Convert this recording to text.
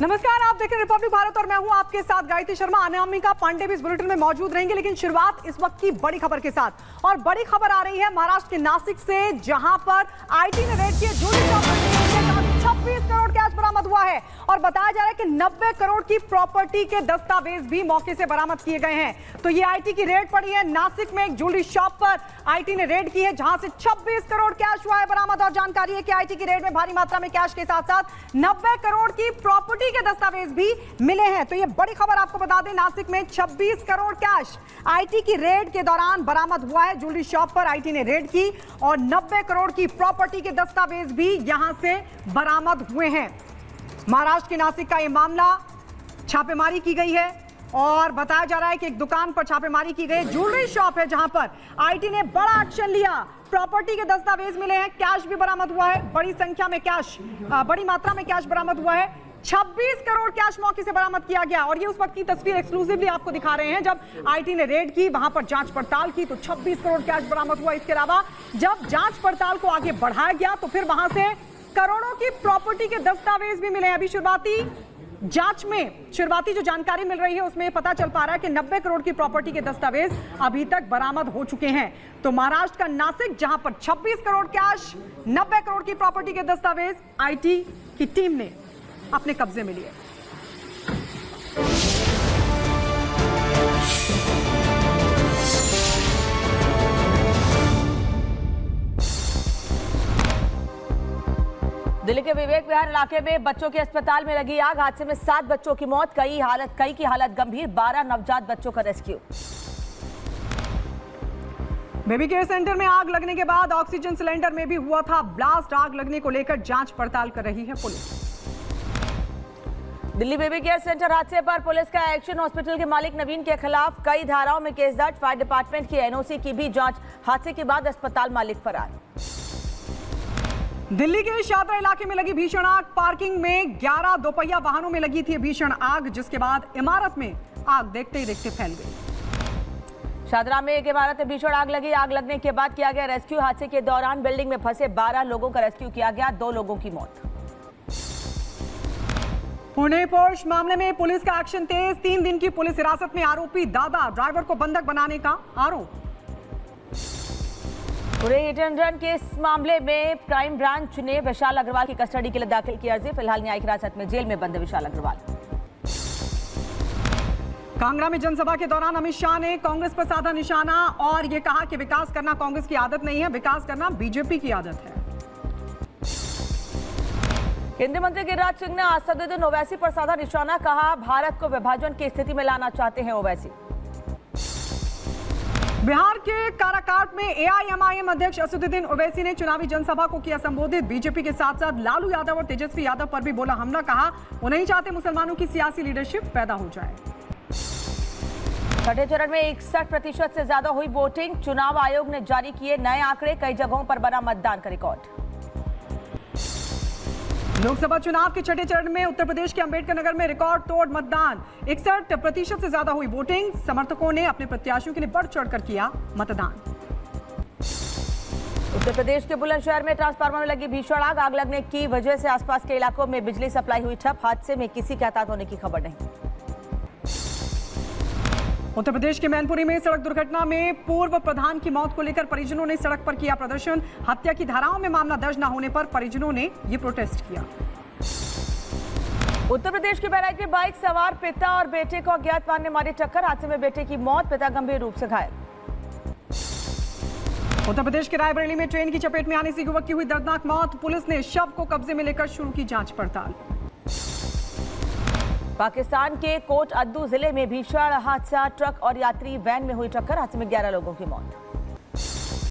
नमस्कार, आप देख रहे हैं रिपब्लिक भारत और मैं हूं आपके साथ गायत्री शर्मा। अनामिका पांडे भी इस बुलेटिन में मौजूद रहेंगे, लेकिन शुरुआत इस वक्त की बड़ी खबर के साथ। और बड़ी खबर आ रही है महाराष्ट्र के नासिक से, जहां पर आईटी ने रेड किए ज्वेलरी 26 करोड़ कैश बरामद हुआ है और बताया जा रहा है कि 90 करोड़ की प्रॉपर्टी के दस्तावेज भी मौके से बरामद किए गए हैं। तो ये आईटी की रेड पड़ी है नासिक में, एक ज्वेलरी शॉप पर आईटी ने रेड की है, जहां से 26 करोड़ कैश हुआ है बरामद। और जानकारी है कि आईटी की रेड में भारी मात्रा में कैश के साथ साथ 90 करोड़ की प्रॉपर्टी के दस्तावेज भी मिले हैं। तो ये बड़ी खबर आपको बता दें, नासिक में 26 करोड़ कैश आईटी की रेड के दौरान बरामद हुआ है। ज्वेलरी शॉप पर आईटी ने रेड की और 90 करोड़ की प्रॉपर्टी के दस्तावेज भी यहां से बरामद हुए हैं। महाराष्ट्र के नासिक का यह मामला, छापेमारी की गई है और बताया जा रहा है कि एक दुकान पर छापेमारी की गई, ज्वेलरी शॉप है जहां पर आईटी ने बड़ा एक्शन लिया। प्रॉपर्टी के दस्तावेज मिले हैं, कैश भी बरामद हुआ है, बड़ी संख्या में कैश, बड़ी मात्रा में कैश बरामद हुआ है। 26 करोड़ कैश मौके से बरामद किया गया। और ये उस वक्त की तस्वीर एक्सक्लूसिवली आपको दिखा रहे हैं जब आईटी ने रेड की, वहां पर जांच पड़ताल की तो 26 करोड़ कैश बरामद हुआ। इसके अलावा जब जांच पड़ताल को आगे बढ़ाया गया तो फिर वहां से करोड़ों की प्रॉपर्टी के दस्तावेज भी मिले हैं। अभी शुरुआती जांच में शुरुआती जो जानकारी मिल रही है उसमें पता चल पा रहा है कि 90 करोड़ की प्रॉपर्टी के दस्तावेज अभी तक बरामद हो चुके हैं। तो महाराष्ट्र का नासिक, जहां पर 26 करोड़ कैश, 90 करोड़ की प्रॉपर्टी के दस्तावेज आईटी की टीम ने अपने कब्जे में लिए। दिल्ली के विवेक विहार इलाके में बच्चों के अस्पताल में लगी आग। हादसे में 7 बच्चों की मौत, कई की हालत गंभीर, 12 नवजात बच्चों का रेस्क्यू। बेबी केयर सेंटर में आग लगने के बाद ऑक्सीजन सिलेंडर में भी हुआ था ब्लास्ट। आग लगने को लेकर जांच पड़ताल कर रही है police. Delhi baby care centre हादसे पर पुलिस का एक्शन। हॉस्पिटल के मालिक नवीन के खिलाफ कई धाराओं में केस दर्ज। फायर डिपार्टमेंट की एनओसी की भी जांच। हादसे के बाद अस्पताल मालिक फरार। दिल्ली के शादरा इलाके में लगी भीषण आग। पार्किंग में 11 दोपहिया वाहनों में लगी थी भीषण आग, जिसके बाद इमारत में आग देखते ही देखते फैल गई। शादरा में एक इमारत में भीषण आग लगी। आग लगने के बाद किया गया रेस्क्यू। हादसे के दौरान बिल्डिंग में फंसे 12 लोगों का रेस्क्यू किया गया, 2 लोगों की मौत। पुणे पोर्श मामले में पुलिस का एक्शन तेज। 3 दिन की पुलिस हिरासत में आरोपी दादा, ड्राइवर को बंधक बनाने का आरोप। पुणे हिट एंड रन के इस मामले में क्राइम ब्रांच ने विशाल अग्रवाल की कस्टडी के लिए दाखिल की अर्जी। फिलहाल न्यायिक हिरासत में जेल में बंद है विशाल अग्रवाल। कांगड़ा में जनसभा के दौरान अमित शाह ने कांग्रेस पर साधा निशाना और यह कहा कि विकास करना कांग्रेस की आदत नहीं है, विकास करना बीजेपी की आदत है। केंद्रीय मंत्री गिरिराज सिंह ने असदुद्दीन ओवैसी पर साधा निशाना। कहा, भारत को विभाजन की स्थिति में लाना चाहते हैं ओवैसी। बिहार के काराकाट में एआईएमआईएम अध्यक्ष असदुद्दीन ओवैसी ने चुनावी जनसभा को किया संबोधित। बीजेपी के साथ साथ लालू यादव और तेजस्वी यादव पर भी बोला हमला। कहा, वो नहीं चाहते मुसलमानों की सियासी लीडरशिप पैदा हो जाए। छठे चरण में 61% से ज्यादा हुई वोटिंग। चुनाव आयोग ने जारी किए नए आंकड़े। कई जगहों पर बना मतदान का रिकॉर्ड। लोकसभा चुनाव के छठे चरण में उत्तर प्रदेश के अंबेडकर नगर में रिकॉर्ड तोड़ मतदान। 61% से ज्यादा हुई वोटिंग। समर्थकों ने अपने प्रत्याशियों के लिए बढ़ चढ़कर किया मतदान। उत्तर प्रदेश के बुलंदशहर में ट्रांसफार्मर में लगी भीषण आग। आग लगने की वजह से आसपास के इलाकों में बिजली सप्लाई हुई ठप। हादसे में किसी के हताहत होने की खबर नहीं। उत्तर प्रदेश के मैनपुरी में सड़क दुर्घटना में पूर्व प्रधान की मौत को लेकर परिजनों ने सड़क पर किया प्रदर्शन। हत्या की धाराओं में मामला दर्ज न होने पर परिजनों ने ये प्रोटेस्ट किया। उत्तर प्रदेश के बहराइच में बाइक सवार पिता और बेटे को अज्ञात वाहन ने मारी टक्कर। हादसे में बेटे की मौत, पिता गंभीर रूप से घायल। उत्तर प्रदेश के रायबरेली में ट्रेन की चपेट में आने से युवक की हुई दर्दनाक मौत। पुलिस ने शव को कब्जे में लेकर शुरू की जांच पड़ताल। पाकिस्तान के कोट अद्दू जिले में भीषण हादसा। ट्रक और यात्री वैन में हुई टक्कर। हादसे में 11 लोगों की मौत।